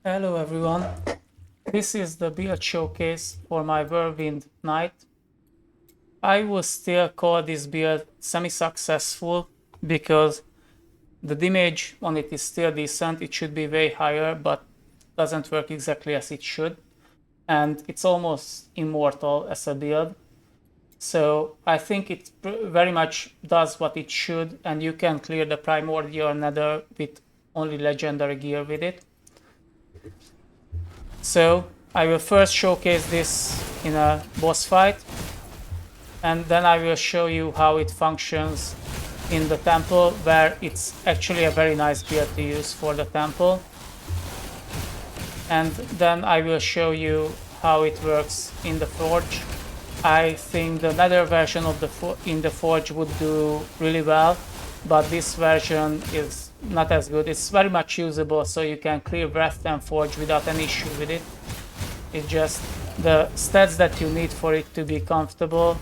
Hello everyone, this is the build showcase for my Whirlwind Knight. I will still call this build semi-successful because the damage on it is still decent. It should be way higher, but doesn't work exactly as it should. And it's almost immortal as a build. So I think it very much does what it should, and you can clear the Primordial Nether with only legendary gear with it. So I will first showcase this in a boss fight, and then I will show you how it functions in the temple, where it's actually a very nice build to use for the temple. And then I will show you how it works in the forge. I think the nether version of in the forge would do really well, but this version is not as good. It's very much usable, so you can clear Wrath and Forge without any issue with it. It's just the stats that you need for it to be comfortable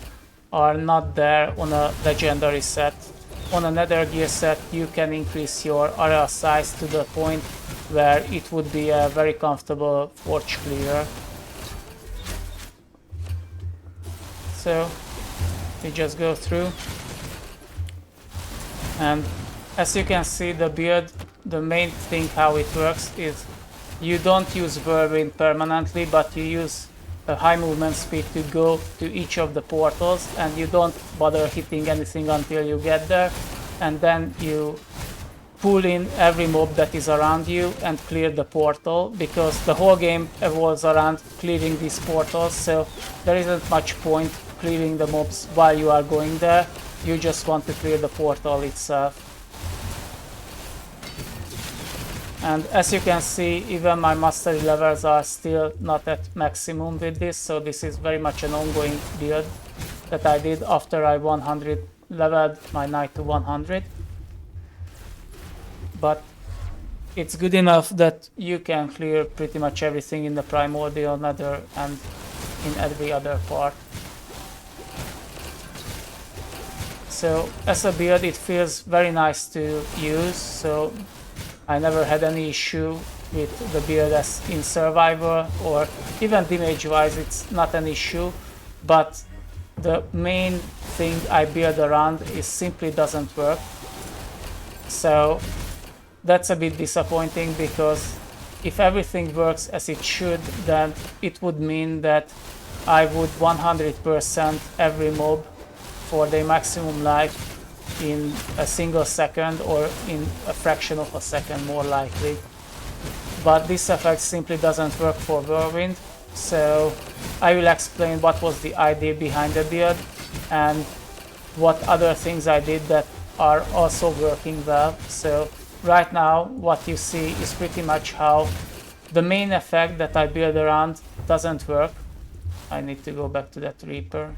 are not there on a legendary set. On a nether gear set, you can increase your area size to the point where it would be a very comfortable forge clear. So we just go through, and as you can see, the build, the main thing how it works is you don't use Whirlwind permanently, but you use a high movement speed to go to each of the portals, and you don't bother hitting anything until you get there, and then you pull in every mob that is around you and clear the portal, because the whole game evolves around clearing these portals, so there isn't much point clearing the mobs while you are going there. You just want to clear the portal itself. And as you can see, even my mastery levels are still not at maximum with this, so this is very much an ongoing build that I did after I 100 leveled my knight to 100. But it's good enough that you can clear pretty much everything in the Primordial Nether and in every other part. So as a build, it feels very nice to use, so I never had any issue with the build as in survival, or even damage wise it's not an issue, but the main thing I build around is simply doesn't work. So that's a bit disappointing, because if everything works as it should, then it would mean that I would 100% every mob for their maximum life in a single second, or in a fraction of a second more likely. But this effect simply doesn't work for Whirlwind, so I will explain what was the idea behind the build and what other things I did that are also working well. So right now what you see is pretty much how the main effect that I build around doesn't work. I need to go back to that Reaper.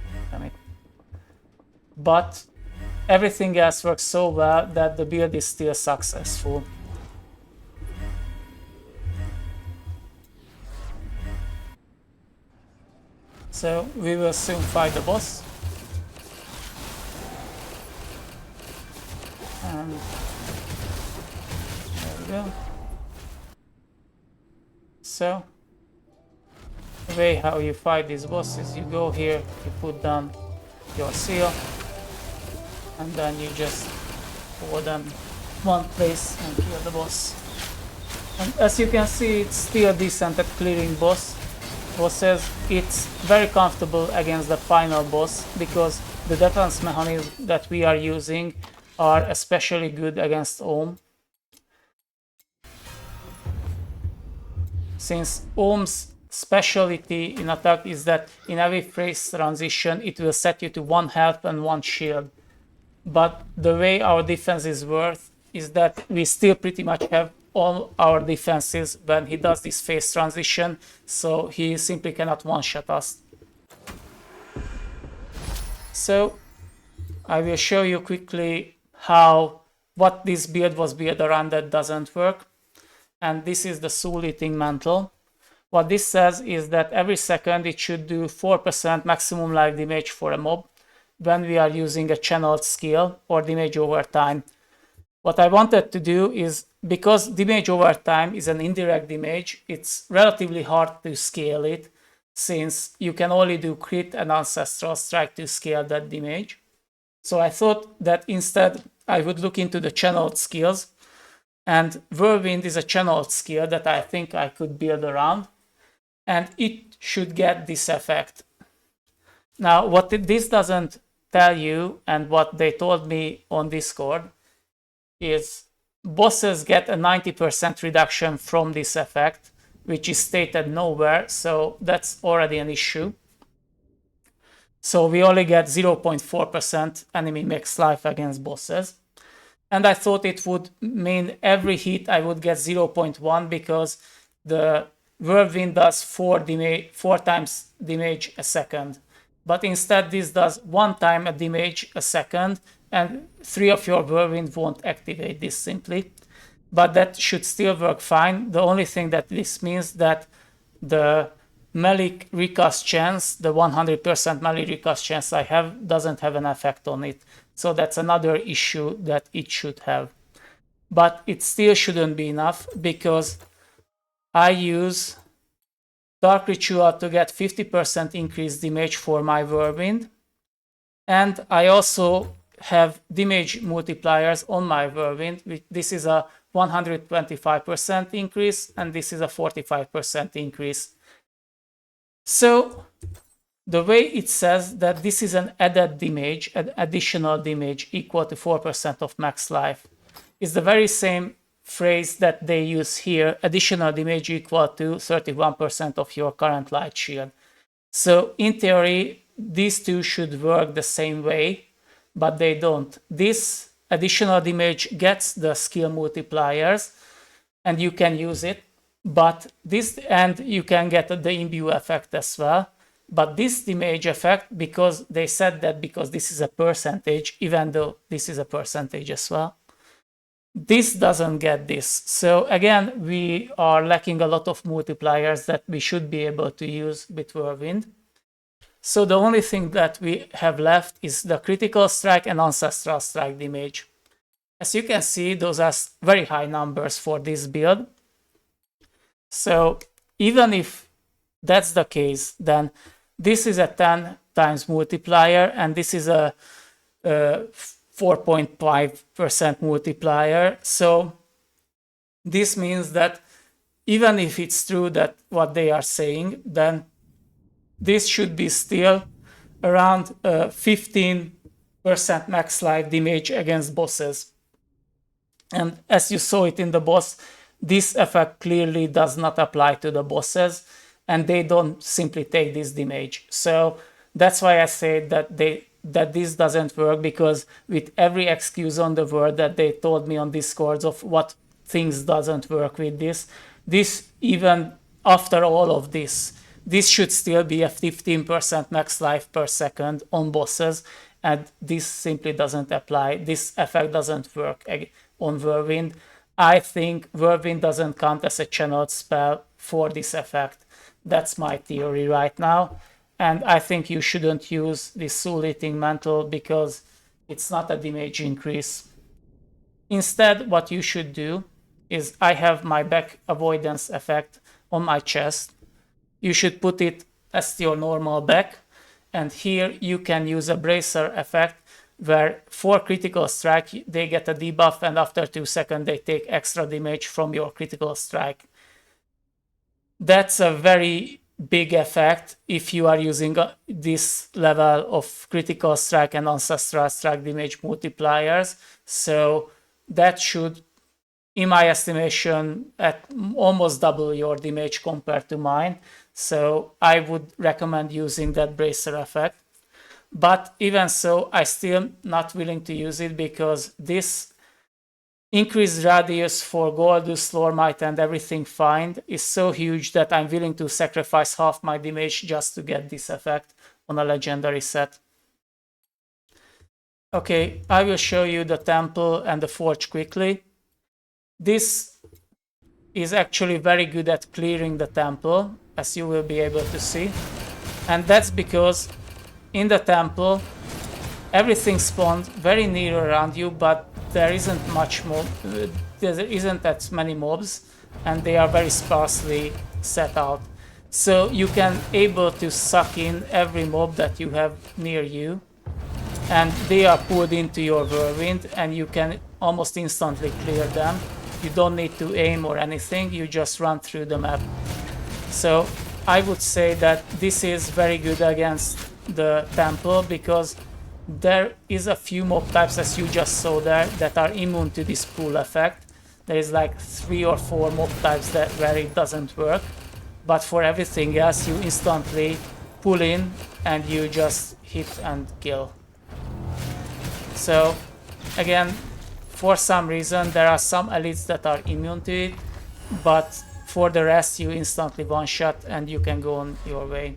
But everything else works so well that the build is still successful. So we will soon fight the boss. And there we go. So the way how you fight this boss is you go here, you put down your seal, and then you just hold them one place and kill the boss. And as you can see, it's still decent at clearing bosses. It's very comfortable against the final boss, because the defense mechanisms that we are using are especially good against Ohm. Since Ohm's specialty in attack is that in every phase transition it will set you to 1 health and 1 shield. But the way our defenses work is that we still pretty much have all our defenses when he does this phase transition, so he simply cannot one-shot us. So I will show you quickly what this build was built around that doesn't work. And this is the Soul Eating Mantle. What this says is that every second it should do 4% maximum life damage for a mob when we are using a channeled skill or damage over time. What I wanted to do is, because damage over time is an indirect damage, it's relatively hard to scale it, since you can only do crit and ancestral strike to scale that damage. So I thought that instead I would look into the channeled skills, and Whirlwind is a channeled skill that I think I could build around, and it should get this effect. Now, what this doesn't tell you, and what they told me on Discord, is bosses get a 90% reduction from this effect, which is stated nowhere, so that's already an issue. So we only get 0.4% enemy max life against bosses. And I thought it would mean every hit I would get 0.1, because the Whirlwind does 4 times damage a second. But instead this does 1 time a damage a second, and 3 of your Whirlwind won't activate this simply. But that should still work fine. The only thing that this means that the melee recast chance, the 100% melee recast chance I have, doesn't have an effect on it. So that's another issue that it should have. But it still shouldn't be enough, because I use Dark Ritual to get 50% increased damage for my Whirlwind. And I also have damage multipliers on my Whirlwind. This is a 125% increase, and this is a 45% increase. So the way it says that this is an added damage, an additional damage equal to 4% of max life, is the very same phrase that they use here, additional damage equal to 31% of your current light shield. So in theory, these two should work the same way, but they don't. This additional damage gets the skill multipliers, and you can use it, but this, and you can get the imbue effect as well. But this damage effect, because they said that because this is a percentage, even though this is a percentage as well, this doesn't get this. So again, we are lacking a lot of multipliers that we should be able to use with Whirlwind. So the only thing that we have left is the critical strike and ancestral strike damage. As you can see, those are very high numbers for this build. So even if that's the case, then this is a 10 times multiplier, and this is a 4.5% multiplier. So this means that even if it's true that what they are saying, then this should be still around 15% max life damage against bosses. And as you saw it in the boss, this effect clearly does not apply to the bosses, and they don't simply take this damage. So that's why I say that this doesn't work, because with every excuse on the world that they told me on Discord of what things doesn't work with this, even after all of this should still be a 15% max life per second on bosses, and this simply doesn't apply. This effect doesn't work on Whirlwind. I think Whirlwind doesn't count as a channeled spell for this effect. That's my theory right now. And I think you shouldn't use this Soul Eating Mantle, because it's not a damage increase. Instead, what you should do is, I have my back avoidance effect on my chest. You should put it as your normal back, and here you can use a bracer effect, where for critical strike they get a debuff, and after 2 seconds they take extra damage from your critical strike. That's a very big effect if you are using this level of critical strike and ancestral strike damage multipliers. So that should, in my estimation, at almost double your damage compared to mine. So I would recommend using that bracer effect. But even so, I still not willing to use it, because this increased radius for Goldus, Slormite, and everything find is so huge that I'm willing to sacrifice half my damage just to get this effect on a legendary set. Okay, I will show you the temple and the forge quickly. This is actually very good at clearing the temple, as you will be able to see. And that's because in the temple, everything spawned very near around you, but there isn't much mob, there isn't that many mobs, and they are very sparsely set out. So you can able to suck in every mob that you have near you, and they are pulled into your Whirlwind, and you can almost instantly clear them. You don't need to aim or anything, you just run through the map. So I would say that this is very good against the Temple, because there is a few mob types, as you just saw there, that are immune to this pull effect. There is like 3 or 4 mob types where it doesn't work, but for everything else you instantly pull in and you just hit and kill. So again, for some reason there are some elites that are immune to it, but for the rest you instantly one shot and you can go on your way.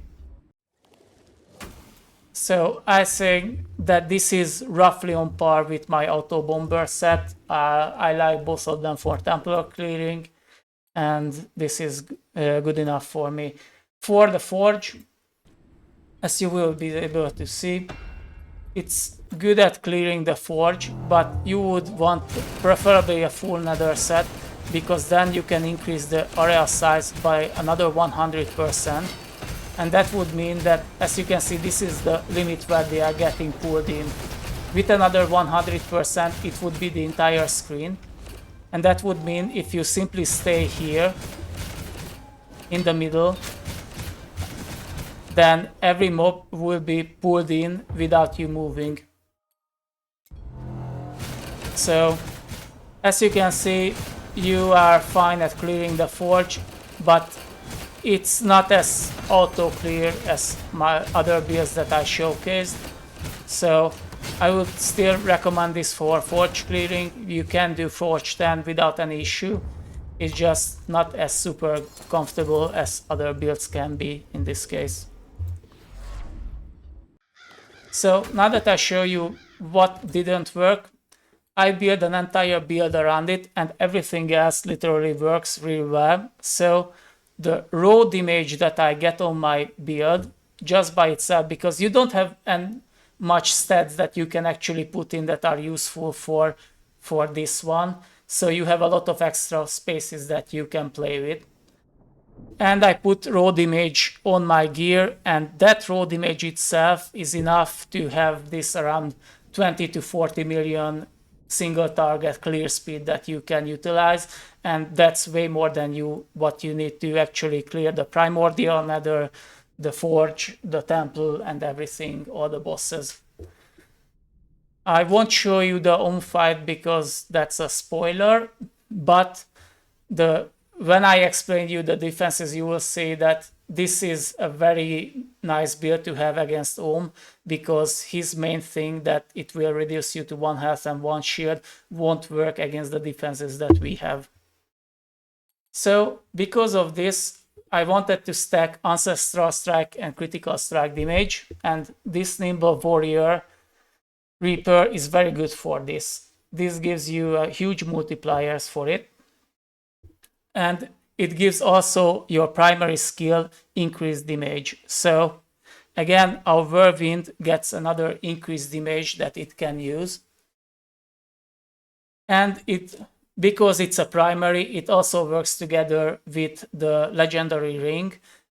So I think that this is roughly on par with my auto bomber set. I like both of them for Templar clearing, and this is good enough for me. For the Forge, as you will be able to see, it's good at clearing the Forge, but you would want preferably a full Nether set, because then you can increase the area size by another 100%. And that would mean that, as you can see, this is the limit where they are getting pulled in. With another 100%, it would be the entire screen. And that would mean if you simply stay here in the middle, then every mob will be pulled in without you moving. So, as you can see, you are fine at clearing the Forge, but it's not as auto clear as my other builds that I showcased. So I would still recommend this for Forge clearing. You can do Forge 10 without any issue. It's just not as super comfortable as other builds can be in this case. So now that I show you what didn't work, I built an entire build around it, and everything else literally works really well. So the raw damage that I get on my build just by itself, because you don't have much stats that you can actually put in that are useful for this one, so you have a lot of extra spaces that you can play with. And I put raw damage on my gear, and that raw damage itself is enough to have this around 20 to 40 million single target clear speed that you can utilize, and that's way more than what you need to actually clear the Primordial Nether, the Forge, the Temple, and everything, all the bosses. I won't show you the on fight because that's a spoiler, but when I explain you the defenses, you will see that this is a very nice build to have against Ohm, because his main thing that it will reduce you to 1 health and 1 shield won't work against the defenses that we have. So because of this, I wanted to stack ancestral strike and critical strike damage, and this Nimble Warrior Reaper is very good for this. This gives you huge multipliers for it, and it gives also your primary skill increased damage. So again, our Whirlwind gets another increased damage that it can use. And because it's a primary, it also works together with the legendary ring.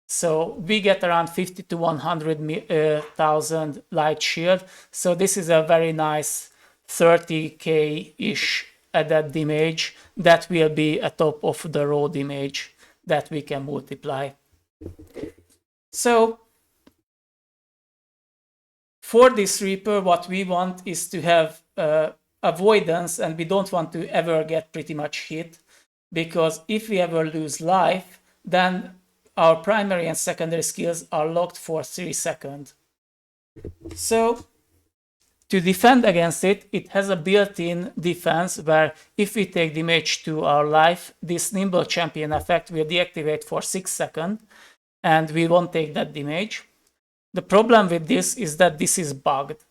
So we get around 50 to 100,000 light shield. So this is a very nice 30k-ish added damage that will be atop of the raw damage that we can multiply. So for this Reaper, what we want is to have avoidance, and we don't want to ever get pretty much hit, because if we ever lose life, then our primary and secondary skills are locked for 3 seconds. So to defend against it, it has a built-in defense where if we take damage to our life, this Nimble Champion effect will deactivate for 6 seconds, and we won't take that damage. The problem with this is that this is bugged,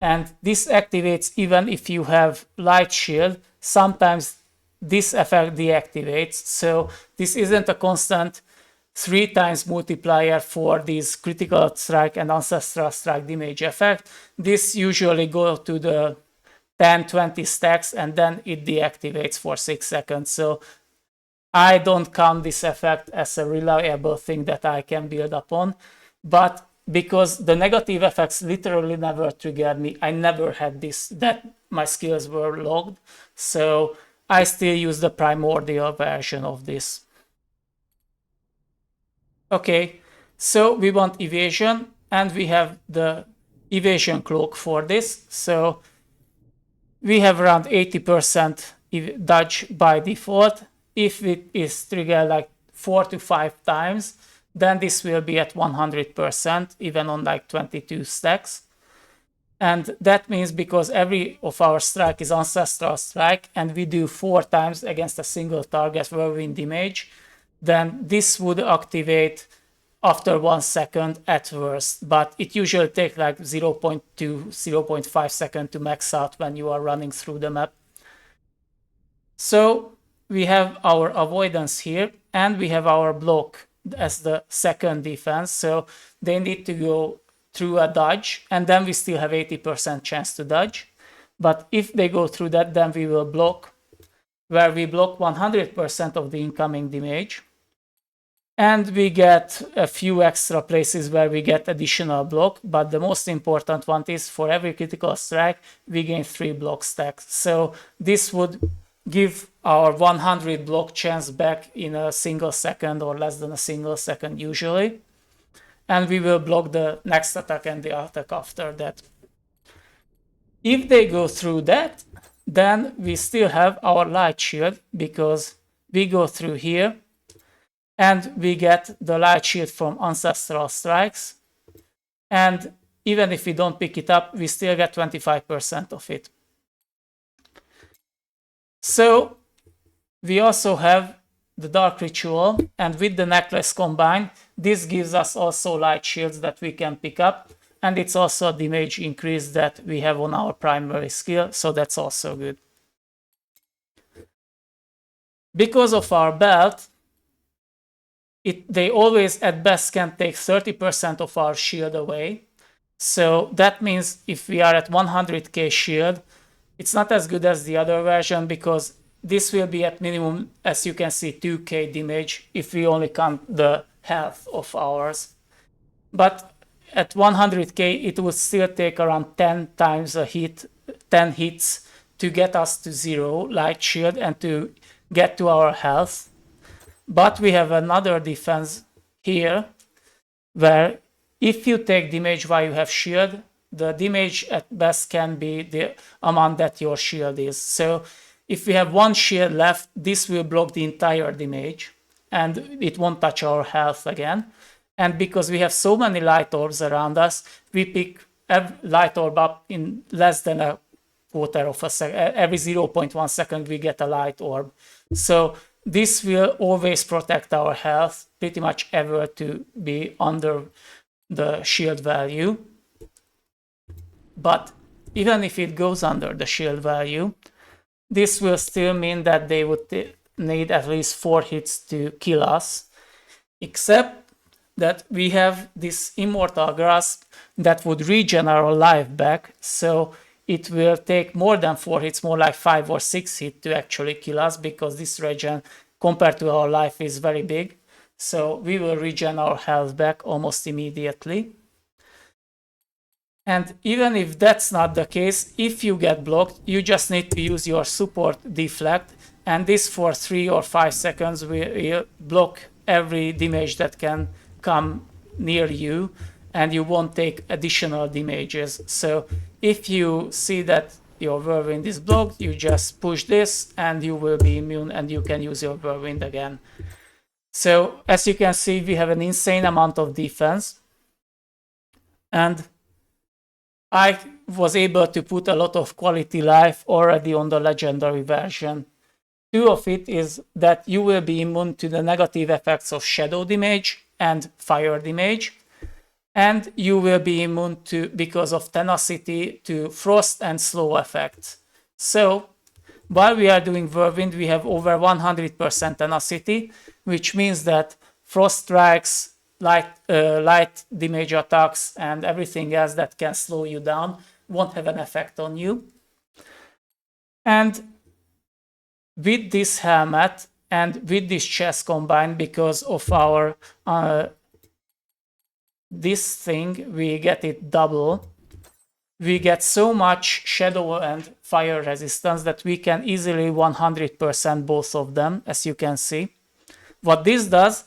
and this activates even if you have light shield. Sometimes this effect deactivates, so this isn't a constant 3 times multiplier for this critical strike and ancestral strike damage effect. This usually goes to the 10-20 stacks, and then it deactivates for 6 seconds. So I don't count this effect as a reliable thing that I can build upon. But because the negative effects literally never triggered me, I never had this, that my skills were logged. So I still use the primordial version of this. Okay, so we want evasion, and we have the evasion cloak for this. So we have around 80% dodge by default. If it is triggered like 4 to 5 times, then this will be at 100%, even on like 22 stacks. And that means because every of our strike is ancestral strike, and we do 4 times against a single target whirlwind damage, then this would activate after 1 second at worst, but it usually takes like 0.2, 0.5 seconds to max out when you are running through the map. So we have our avoidance here, and we have our block as the second defense. So they need to go through a dodge, and then we still have 80% chance to dodge. But if they go through that, then we will block, where we block 100% of the incoming damage. And we get a few extra places where we get additional block, but the most important one is for every critical strike, we gain 3 block stacks. So this would give our 100 block chance back in a single second, or less than a single second usually. And we will block the next attack and the attack after that. If they go through that, then we still have our light shield, because we go through here and we get the light shield from ancestral strikes. And even if we don't pick it up, we still get 25% of it. So we also have the dark ritual, and with the necklace combined, this gives us also light shields that we can pick up, and it's also a damage increase that we have on our primary skill, so that's also good. Because of our belt, they always at best can take 30% of our shield away. So that means if we are at 100k shield, it's not as good as the other version, because this will be at minimum, as you can see, 2k damage if we only count the health of ours. But at 100k, it would still take around 10 times a hit, 10 hits to get us to 0 light shield and to get to our health. But we have another defense here, where if you take damage while you have shield, the damage at best can be the amount that your shield is. So if we have 1 shield left, this will block the entire damage, and it won't touch our health again. And because we have so many light orbs around us, we pick every light orb up in less than a quarter of a second. Every 0.1 second we get a light orb. So this will always protect our health, pretty much ever to be under the shield value. But even if it goes under the shield value, this will still mean that they would need at least 4 hits to kill us, except that we have this immortal grasp that would regen our life back, so it will take more than 4 hits, more like 5 or 6 hits to actually kill us, because this regen compared to our life is very big. So we will regen our health back almost immediately. And even if that's not the case, if you get blocked, you just need to use your support deflect, and this for 3 or 5 seconds will block every damage that can come near you, and you won't take additional damages. So if you see that your whirlwind is blocked, you just push this and you will be immune, and you can use your whirlwind again. So as you can see, we have an insane amount of defense, and I was able to put a lot of quality life already on the legendary version. 2 of it is that you will be immune to the negative effects of shadow damage and fire damage, and you will be immune to, because of tenacity, to frost and slow effects. So while we are doing whirlwind, we have over 100% tenacity, which means that frost strikes, light damage attacks, and everything else that can slow you down won't have an effect on you. And with this helmet and with this chest combined, because of our this thing, we get it double. We get so much shadow and fire resistance that we can easily 100% both of them, as you can see. What this does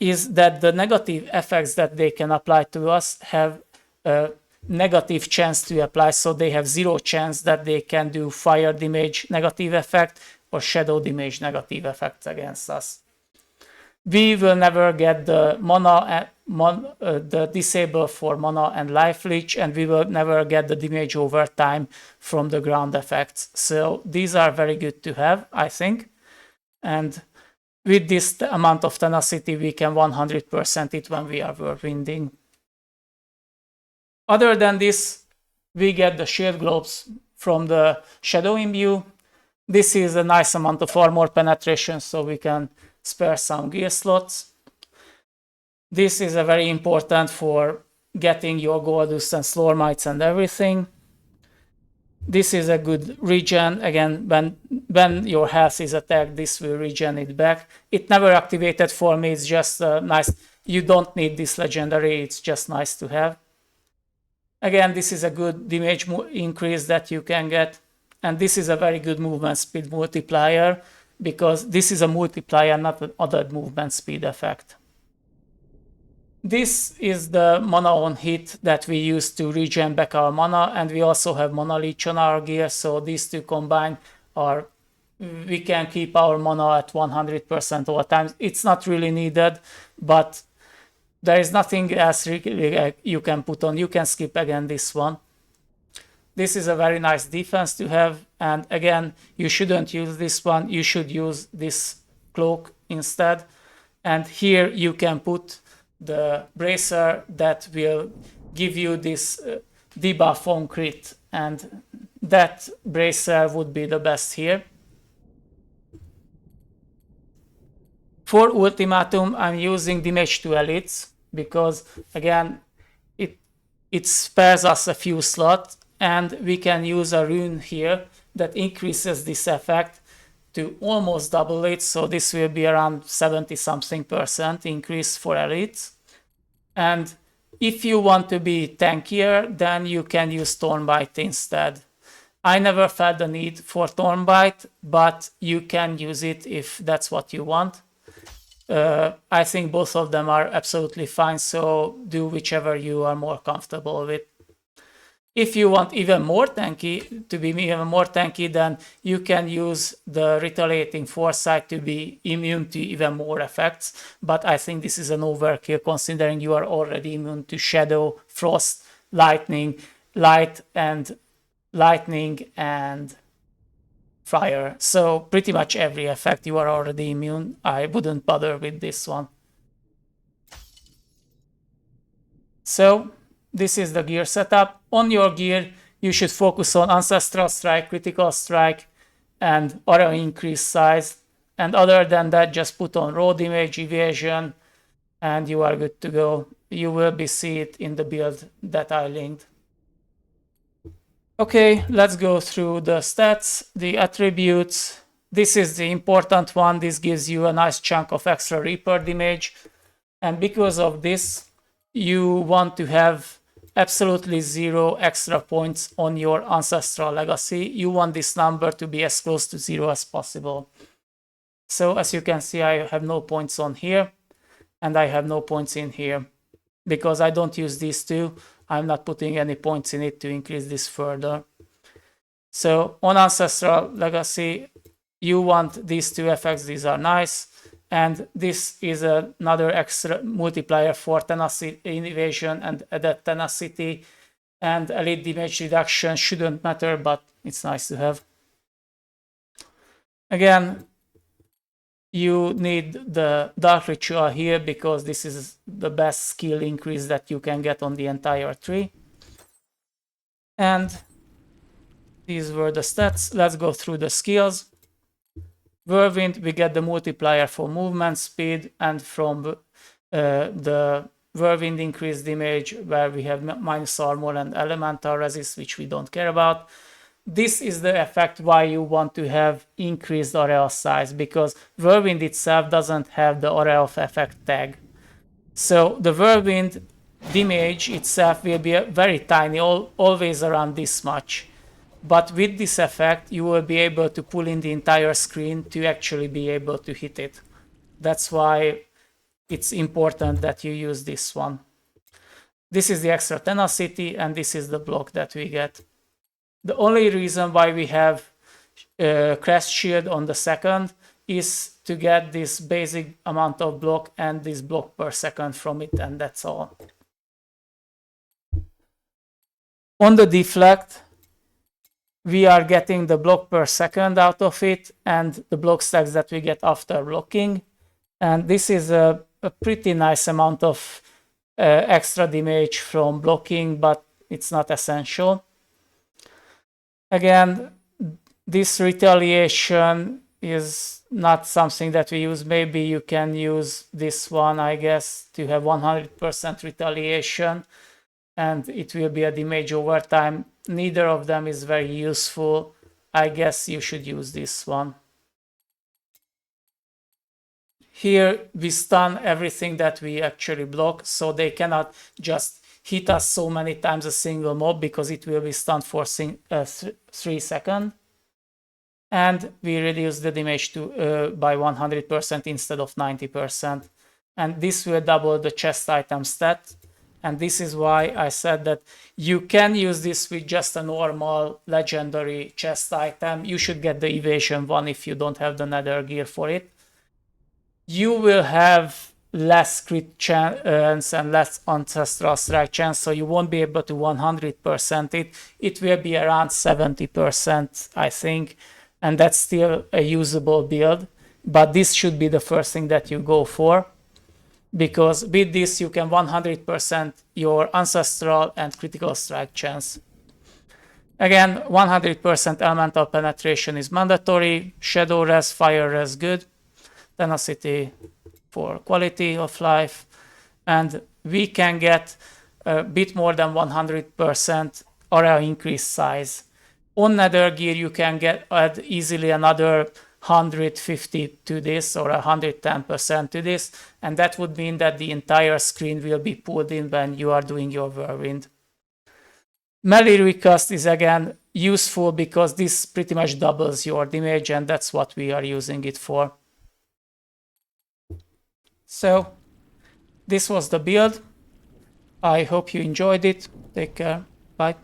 is that the negative effects that they can apply to us have a negative chance to apply, so they have zero chance that they can do fire damage negative effect or shadow damage negative effects against us. We will never get the mana, the disable for mana and life leech, and we will never get the damage over time from the ground effects. So these are very good to have, I think. And with this amount of tenacity, we can 100% it when we are whirlwinding. Other than this, we get the shield globes from the shadow imbue. This is a nice amount of armor penetration, so we can spare some gear slots. This is a very important for getting your Goldust and Slormites and everything. This is a good regen. Again, when your health is attacked, this will regen it back. It never activated for me. It's just nice. You don't need this legendary. It's just nice to have. Again, this is a good damage increase that you can get. And this is a very good movement speed multiplier, because this is a multiplier, not an other movement speed effect. This is the mana on hit that we use to regen back our mana, and we also have mana leech on our gear, so these two combined are, we can keep our mana at 100% all the time. It's not really needed, but there is nothing else really you can put on. You can skip again this one. This is a very nice defense to have, and again, you shouldn't use this one. You should use this cloak instead. And here you can put the bracer that will give you this debuff on crit, and that bracer would be the best here. For Ultimatum, I'm using damage to elites because, again, it spares us a few slots, and we can use a rune here that increases this effect to almost double it, so this will be around 70-something% increase for elites. And if you want to be tankier, then you can use Thornbite instead. I never felt the need for Thornbite, but you can use it if that's what you want. I think both of them are absolutely fine, so do whichever you are more comfortable with. If you want even more tanky, to be even more tanky, then you can use the retaliating foresight to be immune to even more effects. But I think this is an overkill, considering you are already immune to shadow, frost, lightning, lightning and fire. So pretty much every effect you are already immune. I wouldn't bother with this one. So this is the gear setup. On your gear, you should focus on ancestral strike, critical strike, and arrow increase size. And other than that, just put on raw damage, evasion, and you are good to go. You will see it in the build that I linked. Okay, let's go through the stats, the attributes. This is the important one. This gives you a nice chunk of extra Reaper damage. And because of this, you want to have absolutely 0 extra points on your ancestral legacy. You want this number to be as close to 0 as possible. So as you can see, I have no points on here, and I have no points in here. Because I don't use these two, I'm not putting any points in it to increase this further. So on ancestral legacy, you want these two effects. These are nice. And this is another extra multiplier for tenacity, evasion, and added tenacity. And elite damage reduction shouldn't matter, but it's nice to have. Again, you need the Dark Ritual here because this is the best skill increase that you can get on the entire tree. And these were the stats. Let's go through the skills. Whirlwind, we get the multiplier for movement speed, and from the Whirlwind increased damage, where we have minus armor and elemental resist, which we don't care about. this is the effect why you want to have increased area of size, because Whirlwind itself doesn't have the area of effect tag. So the Whirlwind damage itself will be very tiny, always around this much. But with this effect, you will be able to pull in the entire screen to actually be able to hit it. That's why it's important that you use this one. This is the extra tenacity, and this is the block that we get. The only reason why we have crest shield on the second is to get this basic amount of block and this block per second from it, and that's all. On the deflect, we are getting the block per second out of it and the block stacks that we get after blocking. And this is a pretty nice amount of extra damage from blocking, but it's not essential. Again, this retaliation is not something that we use. Maybe you can use this one, I guess, to have 100% retaliation, and it will be a damage over time. Neither of them is very useful. I guess you should use this one. Here we stun everything that we actually block, so they cannot just hit us so many times a single mob, because it will be stunned for 3 seconds. And we reduce the damage to by 100% instead of 90%. And this will double the chest item stat. And this is why I said that you can use this with just a normal legendary chest item. You should get the evasion one if you don't have the nether gear for it. You will have less crit chance and less ancestral strike chance, so you won't be able to 100% it. It will be around 70%, I think, and that's still a usable build. But this should be the first thing that you go for, because with this you can 100% your ancestral and critical strike chance. Again, 100% elemental penetration is mandatory. Shadow res, fire res good. Tenacity for quality of life, and we can get a bit more than 100% area increase size. On nether gear you can add easily another 150 to this or 110% to this, and that would mean that the entire screen will be pulled in when you are doing your Whirlwind. Melee recast is again useful because this pretty much doubles your damage, and that's what we are using it for. So this was the build. I hope you enjoyed it. Take care. Bye.